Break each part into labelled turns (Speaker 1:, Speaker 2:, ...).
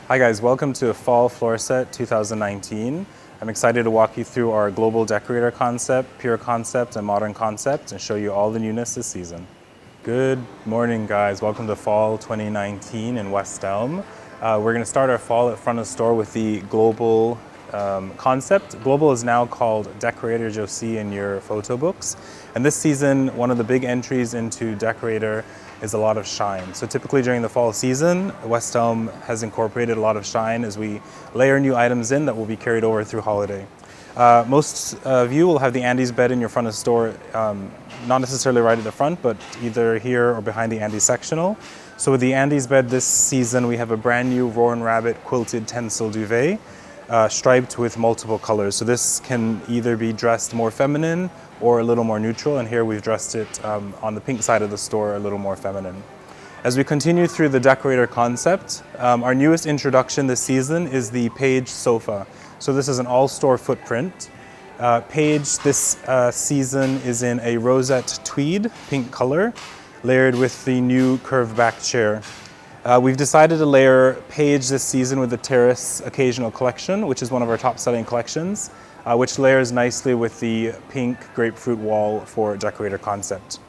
Speaker 1: Hi guys, welcome to Fall Floor Set 2019. I'm excited to walk you through our global decorator concept, pure concept, and modern concept, and show you all the newness this season. Good morning guys, welcome to Fall 2019 in West Elm. We're going to start our fall at front of store with the global concept. Global is now called Decorator you'll see in your photo books. And this season, one of the big entries into Decorator is a lot of shine. So typically during the fall season, West Elm has incorporated a lot of shine as we layer new items in that will be carried over through holiday. Most of you will have the Andy's bed in your front of store, not necessarily right at the front, but either here or behind the Andy's sectional. So with the Andy's bed this season, we have a brand new Roaring Rabbit quilted tencel duvet, striped with multiple colors. So this can either be dressed more feminine or a little more neutral, and here we've dressed it on the pink side of the store a little more feminine. As we continue through the decorator concept, our newest introduction this season is the Paige Sofa. So this is an all-store footprint. Paige this season is in a rosette tweed pink color, layered with the new curved back chair. We've decided to layer Paige this season with the Terrace Occasional Collection, which is one of our top-selling collections, which layers nicely with the pink grapefruit wall for decorator concept.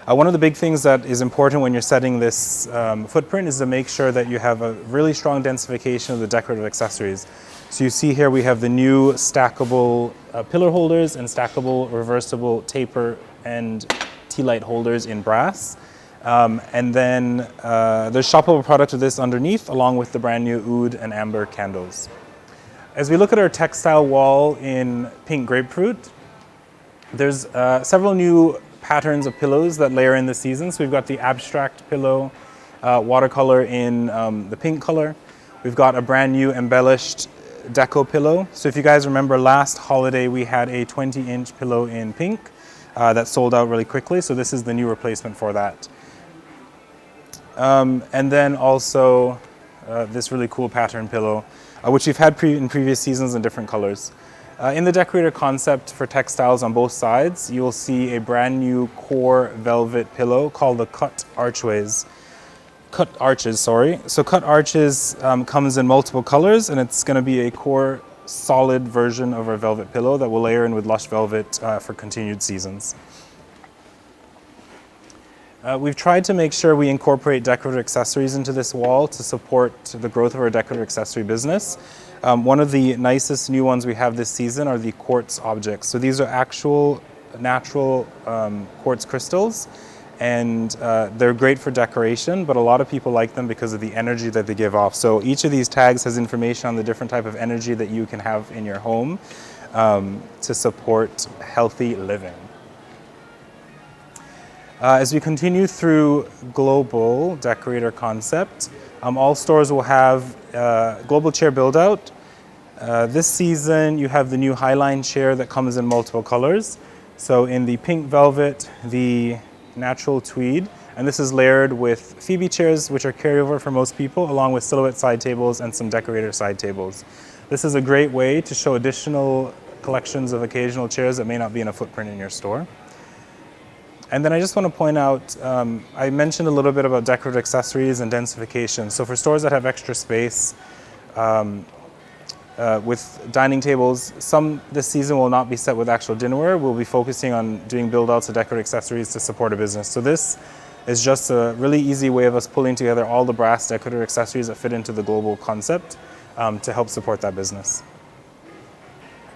Speaker 1: One of the big things that is important when you're setting this footprint is to make sure that you have a really strong densification of the decorative accessories. So you see here we have the new stackable pillar holders and stackable reversible taper and tea light holders in brass. And then there's shoppable product of this underneath, along with the brand new oud and amber candles. As we look at our textile wall in pink grapefruit, there's several new patterns of pillows that layer in this season. So we've got the abstract pillow, watercolor in the pink color. We've got a brand new embellished deco pillow. So if you guys remember last holiday, we had a 20-inch pillow in pink that sold out really quickly. So this is the new replacement for that. And then also this really cool pattern pillow, which we've had in previous seasons in different colors. In the decorator concept for textiles on both sides, you will see a brand new core velvet pillow called the Cut Archways. Cut Arches, sorry. So Cut Arches comes in multiple colors, and it's going to be a core solid version of our velvet pillow that will layer in with lush velvet for continued seasons. We've tried to make sure we incorporate decorative accessories into this wall to support the growth of our decorative accessory business. One of the nicest new ones we have this season are the quartz objects. So these are actual natural quartz crystals, and they're great for decoration, but a lot of people like them because of the energy that they give off. So each of these tags has information on the different type of energy that you can have in your home to support healthy living. As we continue through global decorator concept, all stores will have global chair build out. This season you have the new Highline chair that comes in multiple colors. So in the pink velvet, the natural tweed, and this is layered with Phoebe chairs, which are carryover for most people, along with silhouette side tables and some decorator side tables. This is a great way to show additional collections of occasional chairs that may not be in a footprint in your store. And then I just want to point out, I mentioned a little bit about decorative accessories and densification. So for stores that have extra space with dining tables, some this season will not be set with actual dinnerware. We'll be focusing on doing build-outs of decorative accessories to support a business. So this is just a really easy way of us pulling together all the brass decorative accessories that fit into the global concept to help support that business.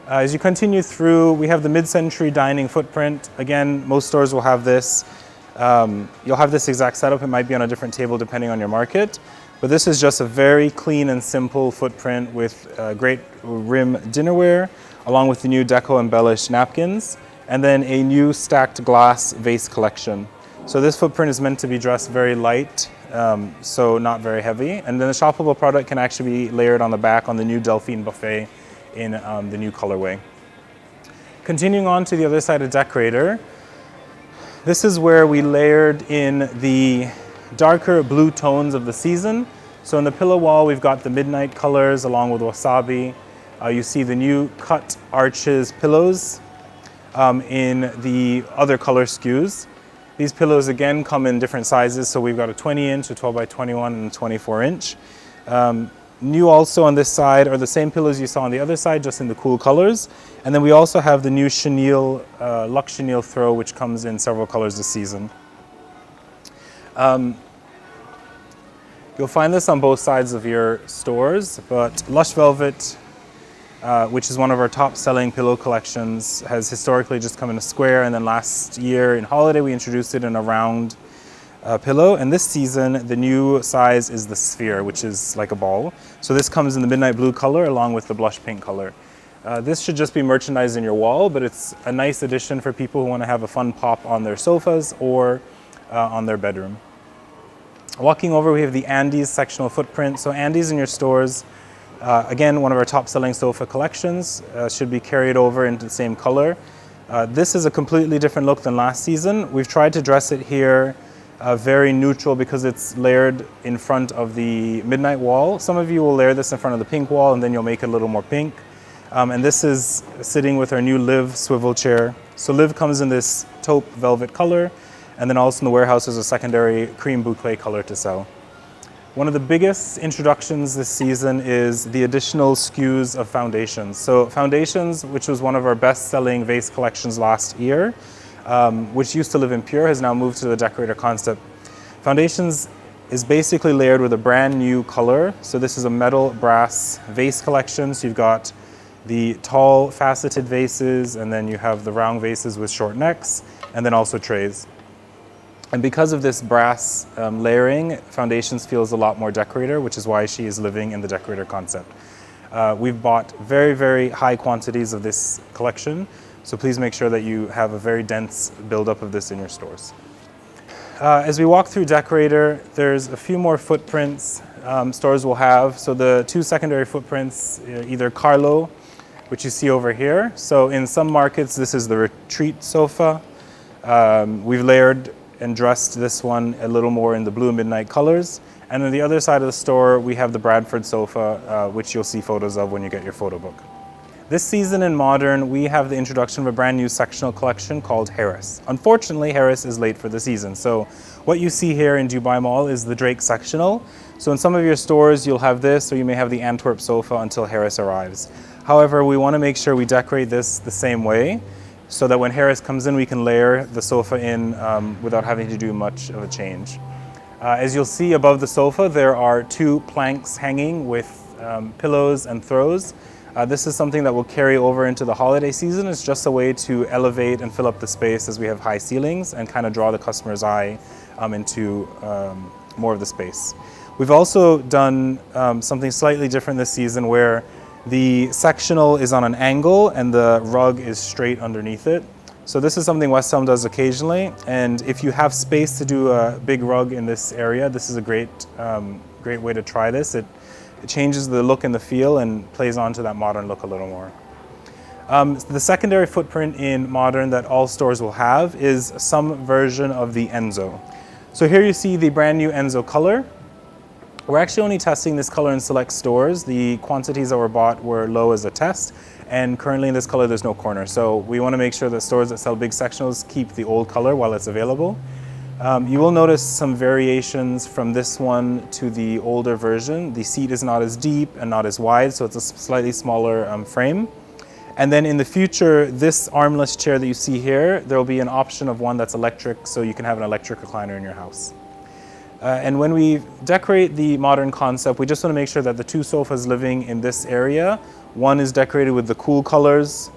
Speaker 1: As you continue through, we have the mid-century dining footprint. Again, most stores will have this. You'll have this exact setup. It might be on a different table depending on your market. But this is just a very clean and simple footprint with great rim dinnerware, along with the new deco embellished napkins, and then a new stacked glass vase collection. So this footprint is meant to be dressed very light, so not very heavy. And then the shoppable product can actually be layered on the back on the new Delphine buffet in the new colorway. Continuing on to the other side of decorator, this is where we layered in the darker blue tones of the season. So in the pillow wall, we've got the midnight colors along with wasabi. You see the new Cut Arches pillows in the other color SKUs. These pillows again come in different sizes. So we've got a 20 inch, a 12 by 21, and a 24 inch. New also on this side are the same pillows you saw on the other side, just in the cool colors. And then we also have the new Chenille, Luxe Chenille Throw, which comes in several colors this season. You'll find this on both sides of your stores, but Lush Velvet, which is one of our top selling pillow collections, has historically just come in a square, and then last year in holiday we introduced it in a round pillow, and this season the new size is the sphere, which is like a ball. So this comes in the midnight blue color along with the blush pink color. This should just be merchandised in your wall, but it's a nice addition for people who want to have a fun pop on their sofas or on their bedroom. Walking over, we have the Andy's sectional footprint. So Andy's in your stores, again, one of our top selling sofa collections, should be carried over into the same color. This is a completely different look than last season. We've tried to dress it here very neutral because it's layered in front of the midnight wall. Some of you will layer this in front of the pink wall and then you'll make it a little more pink. And this is sitting with our new Liv swivel chair. So Liv comes in this taupe velvet color, and then also in the warehouse is a secondary cream boucle color to sell. One of the biggest introductions this season is the additional SKUs of foundations. So foundations, which was one of our best-selling vase collections last year, which used to live in Pure, has now moved to the Decorator concept. Foundations is basically layered with a brand new color. So this is a metal brass vase collection. So you've got the tall faceted vases, and then you have the round vases with short necks, and then also trays. And because of this brass layering, Foundations feels a lot more Decorator, which is why she is living in the Decorator concept. We've bought very, very high quantities of this collection, so please make sure that you have a very dense buildup of this in your stores. As we walk through Decorator, there's a few more footprints stores will have. So the two secondary footprints, either Carlo, which you see over here. So in some markets, this is the retreat sofa. We've layered and dressed this one a little more in the blue midnight colors. And on the other side of the store, we have the Bradford sofa, which you'll see photos of when you get your photo book. This season in Modern, we have the introduction of a brand new sectional collection called Harris. Unfortunately, Harris is late for the season. So what you see here in Dubai Mall is the Drake sectional. So in some of your stores, you'll have this, or you may have the Antwerp sofa until Harris arrives. However, we want to make sure we decorate this the same way, so that when Harris comes in, we can layer the sofa in without having to do much of a change. As you'll see above the sofa, there are two planks hanging with pillows and throws. This is something that will carry over into the holiday season. It's just a way to elevate and fill up the space as we have high ceilings and kind of draw the customer's eye into more of the space. We've also done something slightly different this season where the sectional is on an angle and the rug is straight underneath it. So this is something West Elm does occasionally, and if you have space to do a big rug in this area, this is a great way to try this. It changes the look and the feel and plays onto that modern look a little more. The secondary footprint in Modern that all stores will have is some version of the Enzo. So here you see the brand new Enzo color. We're actually only testing this color in select stores. The quantities that were bought were low as a test, and currently in this color there's no corner. So we want to make sure that stores that sell big sectionals keep the old color while it's available. You will notice some variations from this one to the older version. The seat is not as deep and not as wide, so it's a slightly smaller frame. And then in the future, this armless chair that you see here, there will be an option of one that's electric, so you can have an electric recliner in your house. And when we decorate the Modern concept, we just want to make sure that the two sofas living in this area, one is decorated with the cool colors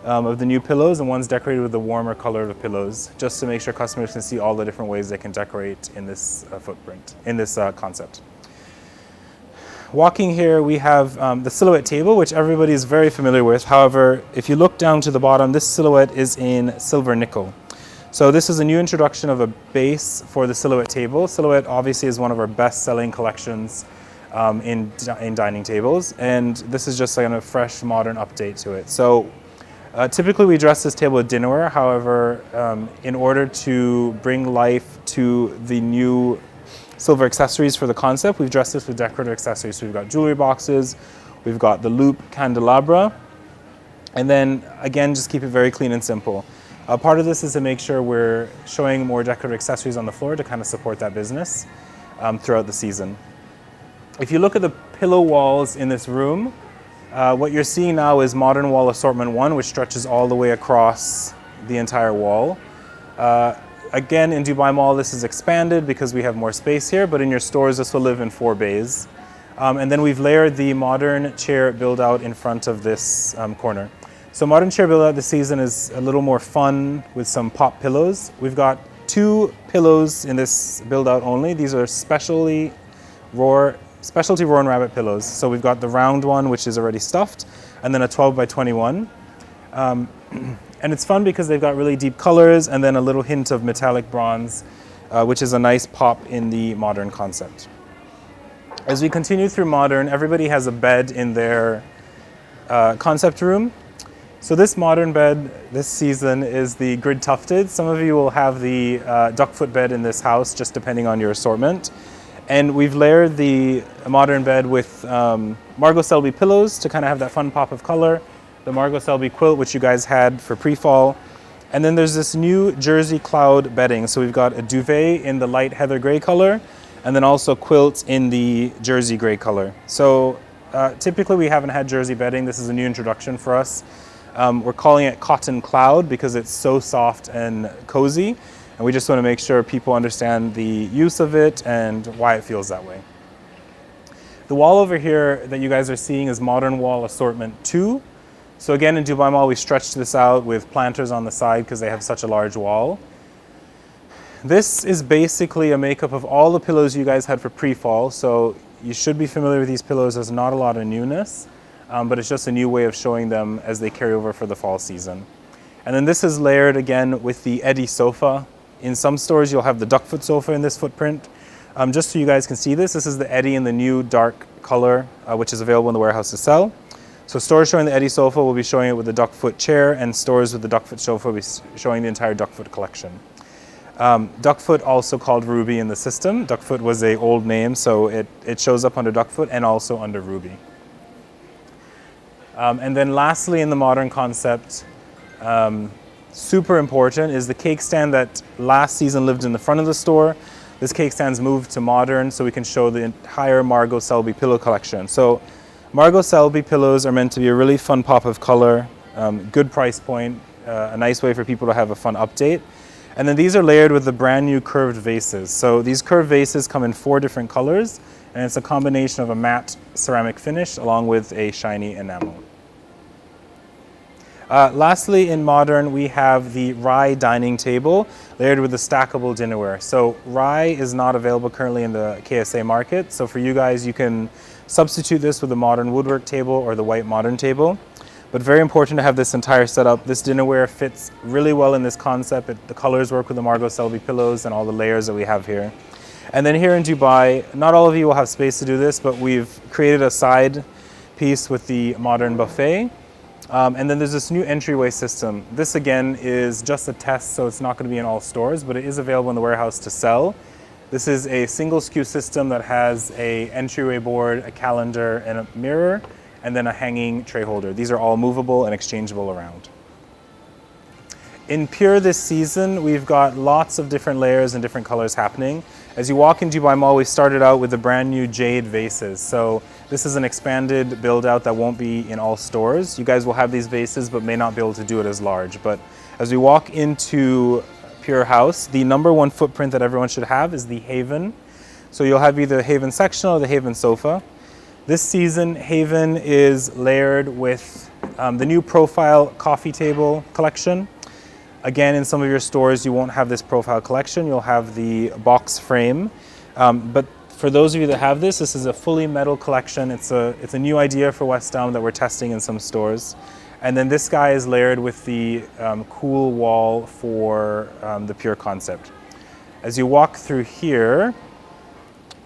Speaker 1: of the new pillows, and one's decorated with the warmer color of the pillows, just to make sure customers can see all the different ways they can decorate in this footprint, in this concept. Walking here, we have the silhouette table, which everybody is very familiar with. However, if you look down to the bottom, this silhouette is in silver nickel. So this is a new introduction of a base for the silhouette table. Silhouette obviously is one of our best-selling collections in dining tables, and this is just like a fresh, modern update to it. So typically we dress this table with dinnerware. However, in order to bring life to the new silver accessories for the concept, we've dressed this with decorative accessories. So we've got jewelry boxes, we've got the loop candelabra, and then again, just keep it very clean and simple. Part of this is to make sure we're showing more decorative accessories on the floor to kind of support that business throughout the season. If you look at the pillow walls in this room. What you're seeing now is Modern Wall Assortment 1, which stretches all the way across the entire wall. Again, in Dubai Mall, this is expanded because we have more space here, but in your stores, this will live in 4 bays. And then we've layered the modern chair build-out in front of this corner. So modern chair build-out this season is a little more fun with some pop pillows. We've got 2 pillows in this build-out only. These are specialty Roar and Rabbit pillows. So we've got the round one, which is already stuffed, and then a 12 by 21. And it's fun because they've got really deep colors and then a little hint of metallic bronze, which is a nice pop in the modern concept. As we continue through modern, everybody has a bed in their concept room. So this modern bed this season is the grid tufted. Some of you will have the duckfoot bed in this house, just depending on your assortment. And we've layered the modern bed with Margo Selby pillows to kind of have that fun pop of color. The Margo Selby quilt, which you guys had for pre-fall. And then there's this new Jersey cloud bedding. So we've got a duvet in the light heather gray color, and then also quilts in the Jersey gray color. So typically we haven't had Jersey bedding. This is a new introduction for us. We're calling it Cotton Cloud because it's so soft and cozy. And we just want to make sure people understand the use of it and why it feels that way. The wall over here that you guys are seeing is Modern Wall Assortment 2. So again, in Dubai Mall, we stretched this out with planters on the side because they have such a large wall. This is basically a makeup of all the pillows you guys had for pre-fall. So you should be familiar with these pillows. There's not a lot of newness, but it's just a new way of showing them as they carry over for the fall season. And then this is layered again with the Eddie sofa. In some stores, you'll have the duckfoot sofa in this footprint. Just so you guys can see this is the Eddie in the new dark color, which is available in the warehouse to sell. So stores showing the Eddie sofa will be showing it with the duckfoot chair, and stores with the duckfoot sofa will be showing the entire duckfoot collection. Duckfoot, also called Ruby in the system. Duckfoot was an old name, so it shows up under Duckfoot and also under Ruby. And then lastly, in the modern concept, super important, is the cake stand that last season lived in the front of the store. This cake stand's moved to modern so we can show the entire Margo Selby pillow collection. So Margo Selby pillows are meant to be a really fun pop of color, good price point, a nice way for people to have a fun update. And then these are layered with the brand new curved vases. So these curved vases come in 4 different colors, and it's a combination of a matte ceramic finish along with a shiny enamel. Lastly, in modern, we have the Rye dining table layered with the stackable dinnerware. So Rye is not available currently in the KSA market. So for you guys, you can substitute this with the modern woodwork table or the white modern table. But very important to have this entire setup. This dinnerware fits really well in this concept. The colors work with the Margo Selby pillows and all the layers that we have here. And then here in Dubai, not all of you will have space to do this, but we've created a side piece with the modern buffet. And then there's this new entryway system. This again is just a test, so it's not going to be in all stores, but it is available in the warehouse to sell. This is a single SKU system that has a entryway board, a calendar, and a mirror, and then a hanging tray holder. These are all movable and exchangeable around. In Pure this season, we've got lots of different layers and different colors happening. As you walk in Dubai Mall, we started out with the brand new jade vases. So this is an expanded build out that won't be in all stores. You guys will have these vases, but may not be able to do it as large. But as we walk into Pure House, the #1 footprint that everyone should have is the Haven. So you'll have either the Haven Sectional or the Haven Sofa. This season, Haven is layered with the new profile coffee table collection. Again, in some of your stores, you won't have this profile collection. You'll have the box frame. But for those of you that have this is a fully metal collection. It's a new idea for West Elm that we're testing in some stores. And then this guy is layered with the cool wall for the Pure concept. As you walk through here,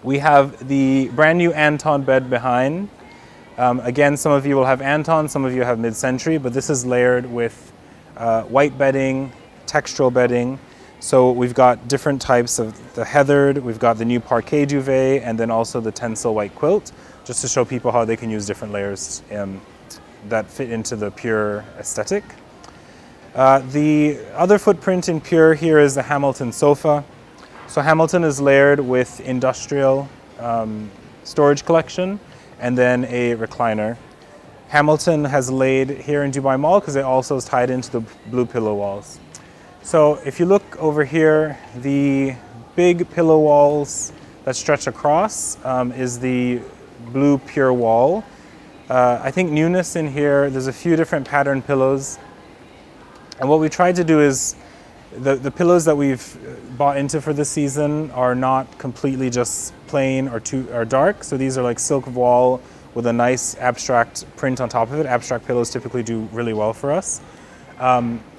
Speaker 1: we have the brand new Anton Bed behind. Again, some of you will have Anton, some of you have mid-century, but this is layered with white bedding, textural bedding. So we've got different types of the heathered, we've got the new parquet duvet, and then also the tencel white quilt, just to show people how they can use different layers that fit into the Pure aesthetic. The other footprint in Pure here is the Hamilton sofa. So Hamilton is layered with industrial storage collection, and then a recliner. Hamilton has laid here in Dubai Mall because it also is tied into the blue pillow walls. So if you look over here, the big pillow walls that stretch across is the blue pure wall. I think newness in here, there's a few different pattern pillows. And what we tried to do is, the pillows that we've bought into for this season are not completely just plain or dark. So these are like silk voile with a nice abstract print on top of it. Abstract pillows typically do really well for us.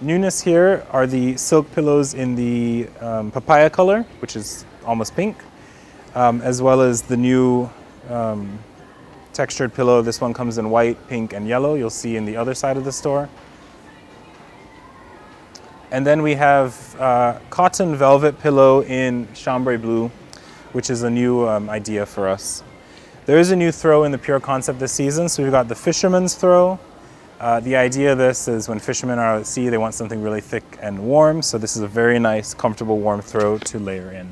Speaker 1: Newness here are the silk pillows in the papaya color, which is almost pink, as well as the new textured pillow. This one comes in white, pink, and yellow. You'll see in the other side of the store. And then we have cotton velvet pillow in chambray blue, which is a new idea for us. There is a new throw in the Pure concept this season. So we've got the fisherman's throw. The idea of this is when fishermen are at sea, they want something really thick and warm. So this is a very nice, comfortable, warm throw to layer in.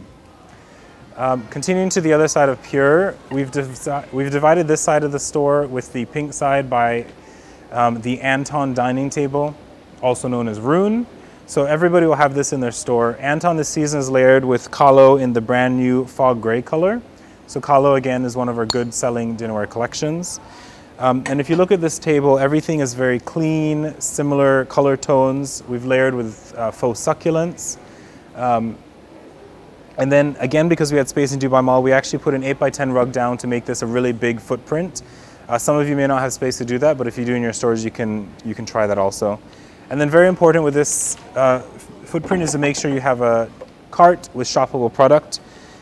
Speaker 1: Continuing to the other side of Pure, we've divided this side of the store with the pink side by the Anton dining table, also known as Rune. So everybody will have this in their store. Anton this season is layered with Kahlo in the brand new fog gray color. So Kahlo, again, is one of our good selling dinnerware collections. And if you look at this table, everything is very clean, similar color tones. We've layered with faux succulents. And then again, because we had space in Dubai Mall, we actually put an 8x10 rug down to make this a really big footprint. Some of you may not have space to do that, but if you do in your stores, you can try that also. And then very important with this footprint is to make sure you have a cart with shoppable product.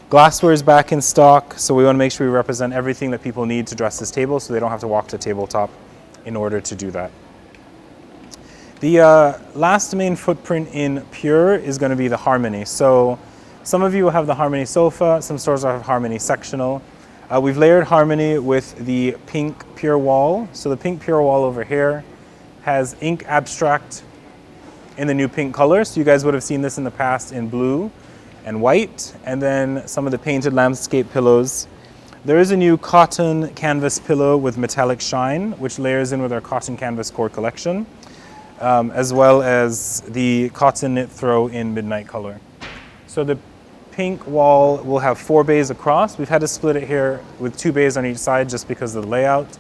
Speaker 1: Glassware is back in stock, so we want to make sure we represent everything that people need to dress this table so they don't have to walk to tabletop in order to do that. The last main footprint in Pure is going to be the Harmony. So some of you will have the Harmony Sofa, some stores will have Harmony Sectional. We've layered Harmony with the pink Pure wall. So the pink Pure wall over here has ink abstract in the new pink color. So you guys would have seen this in the past in blue and white, and then some of the painted landscape pillows. There is a new cotton canvas pillow with metallic shine, which layers in with our cotton canvas core collection, as well as the cotton knit throw in midnight color. So the pink wall will have 4 bays across. We've had to split it here with 2 bays on each side just because of the layout.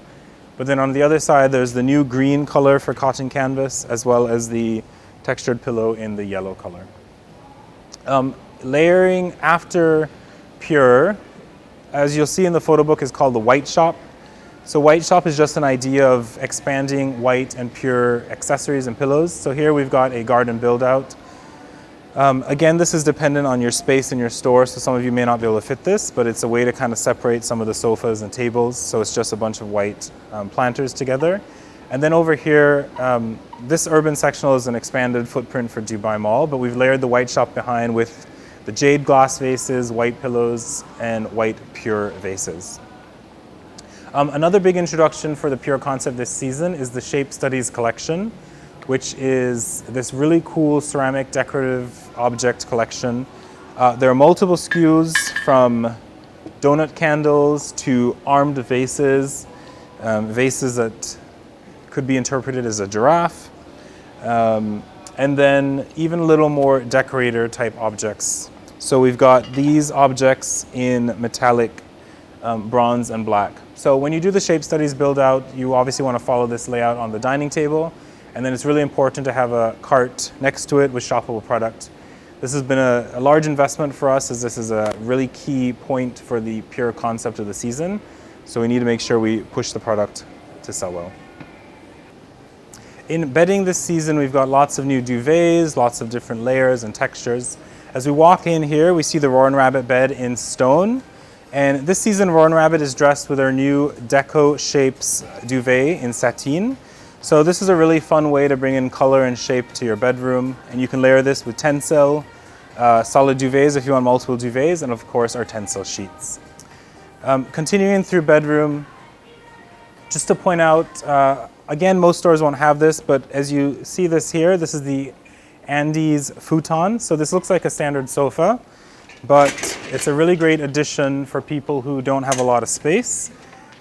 Speaker 1: But then on the other side, there's the new green color for cotton canvas, as well as the textured pillow in the yellow color. Layering after Pure, as you'll see in the photo book, is called the White Shop. So White Shop is just an idea of expanding white and pure accessories and pillows. So here we've got a garden build out. Again, this is dependent on your space in your store, so some of you may not be able to fit this, but it's a way to kind of separate some of the sofas and tables. So it's just a bunch of white planters together. And then over here, this urban sectional is an expanded footprint for Dubai Mall, but we've layered the White Shop behind with the jade glass vases, white pillows, and white Pure vases. Another big introduction for the Pure concept this season is the Shape Studies collection, which is this really cool ceramic decorative object collection. There are multiple SKUs from donut candles to armed vases, vases that could be interpreted as a giraffe, and then even a little more decorator type objects. So we've got these objects in metallic bronze and black. So when you do the Shape Studies build out, you obviously want to follow this layout on the dining table, and then it's really important to have a cart next to it with shoppable product. This has been a large investment for us, as this is a really key point for the Pure concept of the season. So we need to make sure we push the product to sell well. In bedding this season, we've got lots of new duvets, lots of different layers and textures. As we walk in here, we see the Roaring Rabbit bed in stone. And this season, Roaring Rabbit is dressed with our new Deco Shapes duvet in sateen. So this is a really fun way to bring in color and shape to your bedroom. And you can layer this with tencel, solid duvets if you want multiple duvets, and of course our tencel sheets. Continuing through bedroom, just to point out, again, most stores won't have this, but as you see this here, this is the Andy's Futon. So this looks like a standard sofa, but it's a really great addition for people who don't have a lot of space.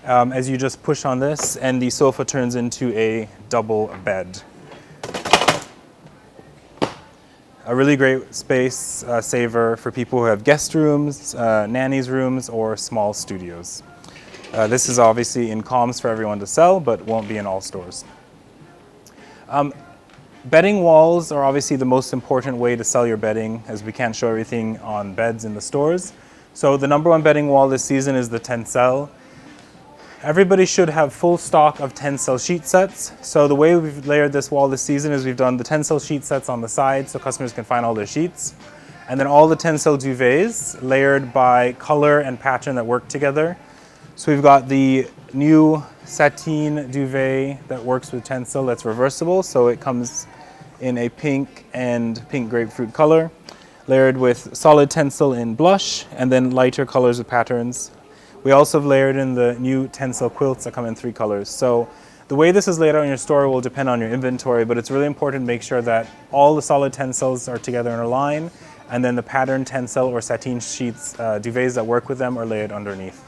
Speaker 1: as you just push on this, and the sofa turns into a double bed. A really great space saver for people who have guest rooms, nannies rooms, or small studios. This is obviously in comms for everyone to sell, but won't be in all stores. Bedding walls are obviously the most important way to sell your bedding, as we can't show everything on beds in the stores. So the number one bedding wall this season is the Tencel. Everybody should have full stock of Tencel sheet sets. So the way we've layered this wall this season is we've done the Tencel sheet sets on the side so customers can find all their sheets. And then all the Tencel duvets layered by color and pattern that work together. So we've got the new sateen duvet that works with Tencel that's reversible. So it comes in a pink and pink grapefruit color, layered with solid Tencel in blush and then lighter colors with patterns. We also have layered in the new Tencel quilts that come in 3 colors. So the way this is laid out in your store will depend on your inventory, but it's really important to make sure that all the solid Tencels are together in a line, and then the pattern Tencel or sateen sheets, duvets that work with them are layered underneath.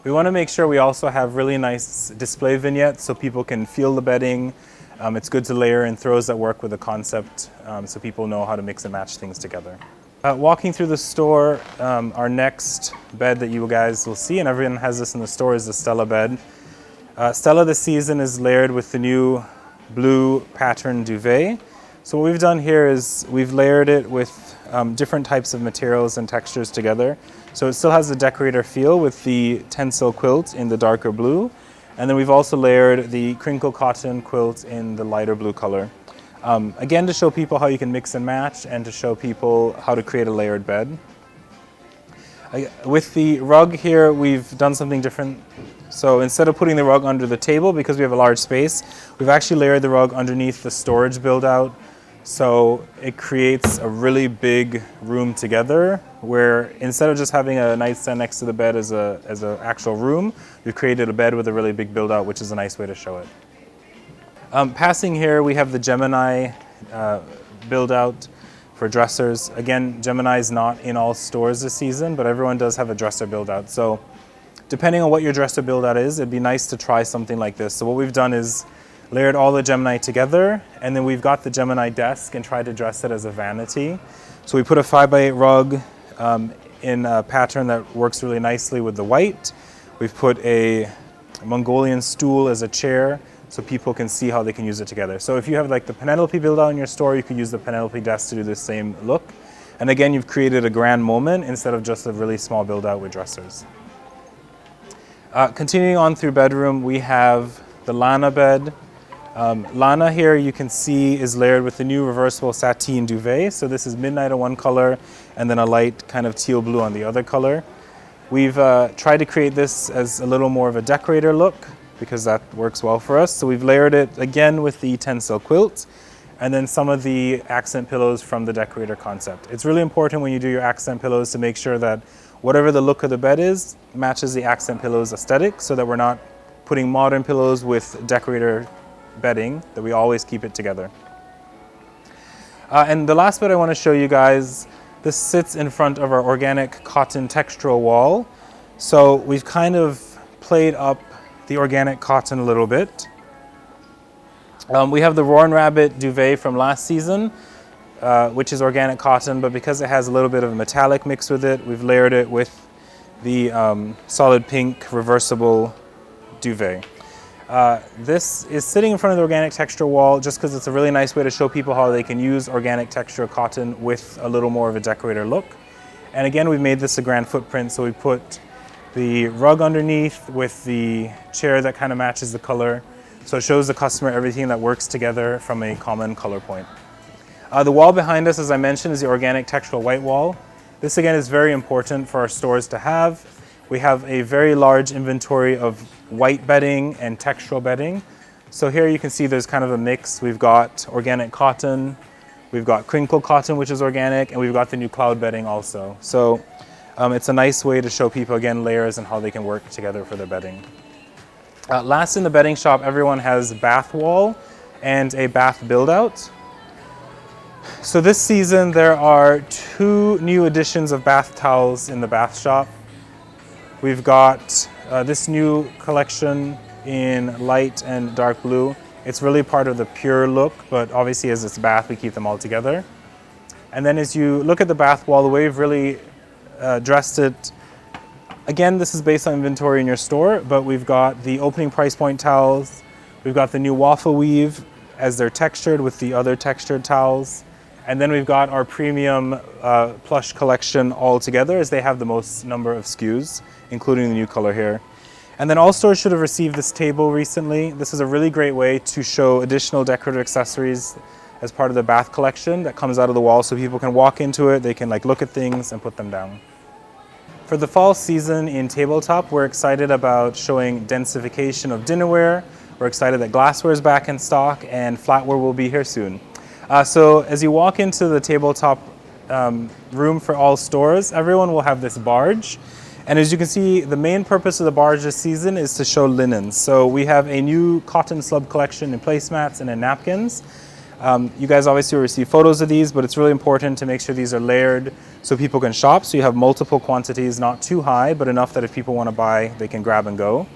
Speaker 1: We want to make sure we also have really nice display vignettes so people can feel the bedding. It's good to layer in throws that work with the concept so people know how to mix and match things together. Walking through the store, our next bed that you guys will see, and everyone has this in the store, is the Stella bed. Stella this season is layered with the new blue pattern duvet. So what we've done here is we've layered it with different types of materials and textures together. So it still has the decorator feel with the Tencel quilt in the darker blue. And then we've also layered the crinkle cotton quilt in the lighter blue color. Again, to show people how you can mix and match and to show people how to create a layered bed. With the rug here, we've done something different. So instead of putting the rug under the table, because we have a large space, we've actually layered the rug underneath the storage build out. So it creates a really big room together where instead of just having a nightstand next to the bed as an actual room, we've created a bed with a really big build out, which is a nice way to show it. Passing here, we have the Gemini build out for dressers. Again, Gemini is not in all stores this season, but everyone does have a dresser build out. So depending on what your dresser build out is, it'd be nice to try something like this. So what we've done is layered all the Gemini together, and then we've got the Gemini desk and tried to dress it as a vanity. So we put a 5x8 rug in a pattern that works really nicely with the white. We've put a Mongolian stool as a chair so people can see how they can use it together. So if you have like the Penelope build out in your store, you could use the Penelope desk to do the same look. And again, you've created a grand moment instead of just a really small build out with dressers. Continuing on through bedroom, we have the Lana bed. Lana here you can see is layered with the new reversible sateen duvet. So this is midnight on one color and then a light kind of teal blue on the other color. We've tried to create this as a little more of a decorator look because that works well for us. So we've layered it again with the Tencel quilt and then some of the accent pillows from the decorator concept. It's really important when you do your accent pillows to make sure that whatever the look of the bed is matches the accent pillows aesthetic so that we're not putting modern pillows with decorator bedding, that we always keep it together. And the last bed I want to show you guys, this sits in front of our organic cotton textural wall. So we've kind of played up the organic cotton a little bit. We have the Roaring Rabbit duvet from last season, which is organic cotton, but because it has a little bit of a metallic mix with it, we've layered it with the solid pink reversible duvet. This is sitting in front of the organic texture wall just because it's a really nice way to show people how they can use organic texture cotton with a little more of a decorator look. And again, we've made this a grand footprint, so we put the rug underneath with the chair that kind of matches the color. So it shows the customer everything that works together from a common color point. The wall behind us, as I mentioned, is the organic textural white wall. This again is very important for our stores to have. We have a very large inventory of white bedding and textural bedding. So here you can see there's kind of a mix. We've got organic cotton, we've got crinkle cotton, which is organic, and we've got the new cloud bedding also. So it's a nice way to show people, again, layers and how they can work together for their bedding. Last in the bedding shop, everyone has bath wall and a bath build out. So this season, there are 2 new editions of bath towels in the bath shop. We've got this new collection in light and dark blue. It's really part of the pure look, but obviously as it's bath, we keep them all together. And then as you look at the bath wall, the way we've really dressed it, again, this is based on inventory in your store, but we've got the opening price point towels. We've got the new waffle weave as they're textured with the other textured towels. And then we've got our premium plush collection all together as they have the most number of SKUs, including the new color here. And then all stores should have received this table recently. This is a really great way to show additional decorative accessories as part of the bath collection that comes out of the wall so people can walk into it, they can like look at things and put them down. For the fall season in tabletop, we're excited about showing densification of dinnerware. We're excited that glassware is back in stock and flatware will be here soon. So as you walk into the tabletop room for all stores, everyone will have this barge. And as you can see, the main purpose of the barge this season is to show linens. So we have a new cotton slub collection in placemats and in napkins. You guys obviously will receive photos of these, but it's really important to make sure these are layered so people can shop. So you have multiple quantities, not too high, but enough that if people want to buy, they can grab and go.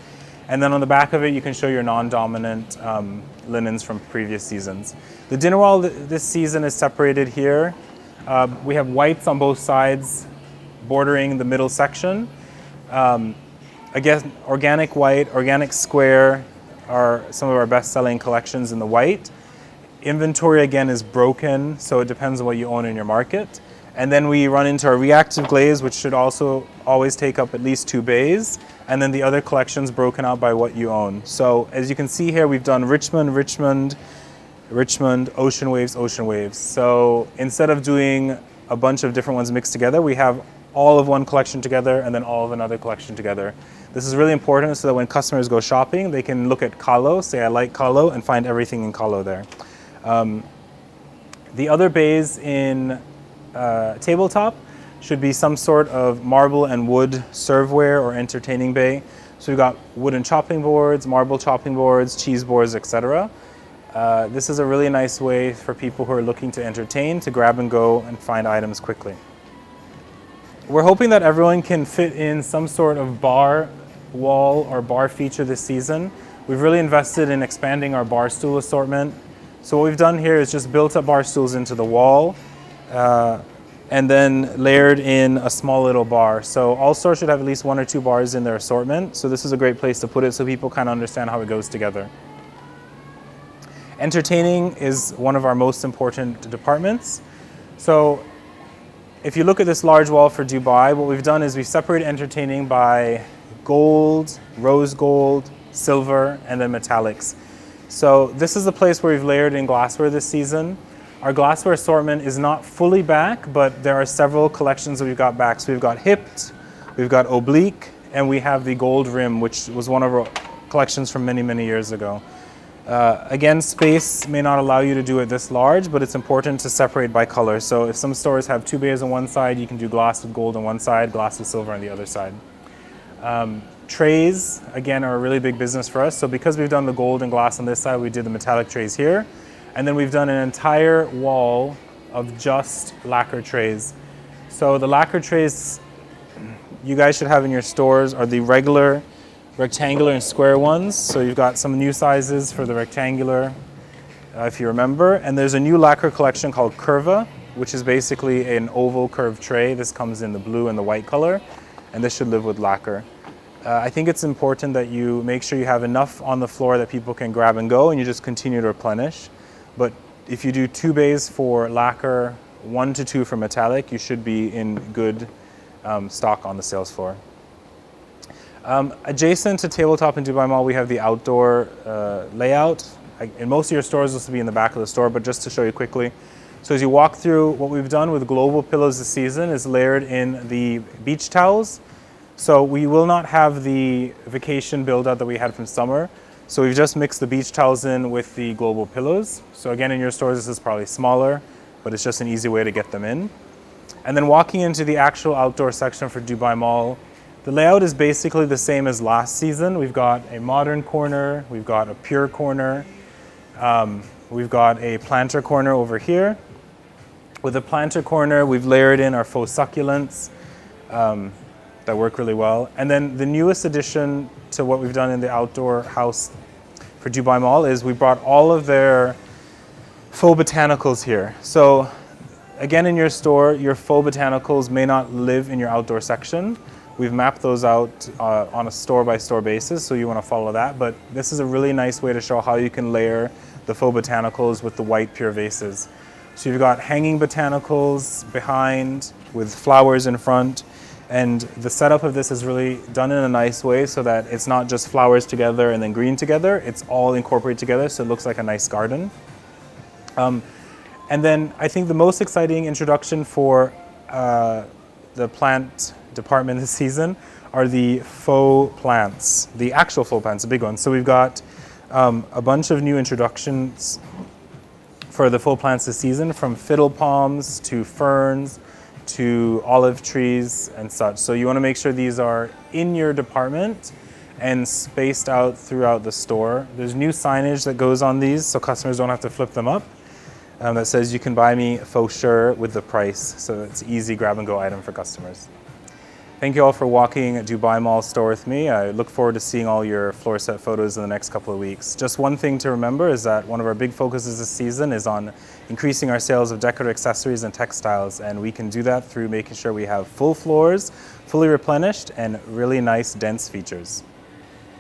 Speaker 1: And then on the back of it, you can show your non-dominant linens from previous seasons. The dinner wall this season is separated here. We have whites on both sides bordering the middle section. Again, organic white, organic square are some of our best-selling collections in the white. Inventory, again, is broken, so it depends on what you own in your market. And then we run into our reactive glaze, which should also always take up at least 2 bays. And then the other collections broken out by what you own. So as you can see here, we've done Richmond, Richmond, Richmond, Ocean Waves, Ocean Waves. So instead of doing a bunch of different ones mixed together, we have all of one collection together and then all of another collection together. This is really important so that when customers go shopping, they can look at Kalo, say I like Kalo, and find everything in Kalo there. The other bays in tabletop should be some sort of marble and wood serveware or entertaining bay. So we've got wooden chopping boards, marble chopping boards, cheese boards, etc. This is a really nice way for people who are looking to entertain to grab and go and find items quickly. We're hoping that everyone can fit in some sort of bar wall or bar feature this season. We've really invested in expanding our bar stool assortment. So what we've done here is just built up bar stools into the wall and then layered in a small little bar. So all stores should have at least 1 or 2 bars in their assortment. So this is a great place to put it so people kind of understand how it goes together. Entertaining is one of our most important departments. So if you look at this large wall for Dubai, what we've done is we've separated entertaining by gold, rose gold, silver, and then metallics. So this is the place where we've layered in glassware this season. Our glassware assortment is not fully back, but there are several collections that we've got back. So we've got hipped, we've got oblique, and we have the gold rim, which was one of our collections from many, many years ago. Again, space may not allow you to do it this large, but it's important to separate by color. So if some stores have 2 bays on one side, you can do glass with gold on one side, glass with silver on the other side. Trays, again, are a really big business for us. So because we've done the gold and glass on this side, we did the metallic trays here. And then we've done an entire wall of just lacquer trays. So the lacquer trays you guys should have in your stores are the regular rectangular and square ones. So you've got some new sizes for the rectangular, if you remember. And there's a new lacquer collection called Curva, which is basically an oval curved tray. This comes in the blue and the white color, and this should live with lacquer. I think it's important that you make sure you have enough on the floor that people can grab and go, and you just continue to replenish. But if you do 2 bays for lacquer, 1 to 2 for metallic, you should be in good stock on the sales floor. Adjacent to tabletop in Dubai Mall, we have the outdoor layout. In most of your stores, this will be in the back of the store, but just to show you quickly. So as you walk through, what we've done with global pillows this season is layered in the beach towels. So we will not have the vacation build-out that we had from summer. So we've just mixed the beach towels in with the global pillows. So again, in your stores, this is probably smaller, but it's just an easy way to get them in. And then walking into the actual outdoor section for Dubai Mall, the layout is basically the same as last season. We've got a modern corner, we've got a pure corner, we've got a planter corner over here. With the planter corner, we've layered in our faux succulents that that work really well. And then the newest addition to what we've done in the outdoor house for Dubai Mall is we brought all of their faux botanicals here. So again, in your store, your faux botanicals may not live in your outdoor section. We've mapped those out on a store-by-store basis, so you want to follow that. But this is a really nice way to show how you can layer the faux botanicals with the white pure vases. So you've got hanging botanicals behind with flowers in front. And the setup of this is really done in a nice way so that it's not just flowers together and then green together. It's all incorporated together, so it looks like a nice garden. And then I think the most exciting introduction for the plant department this season are the faux plants, the actual faux plants, the big ones. So we've got a bunch of new introductions for the faux plants this season, from fiddle palms to ferns to olive trees and such. So you want to make sure these are in your department and spaced out throughout the store. There's new signage that goes on these so customers don't have to flip them up. That says you can buy me faux sure with the price. So it's an easy grab and go item for customers. Thank you all for walking Dubai Mall store with me. I look forward to seeing all your floor set photos in the next couple of weeks. Just one thing to remember is that one of our big focuses this season is on increasing our sales of decorative accessories and textiles, and we can do that through making sure we have full floors, fully replenished, and really nice dense features.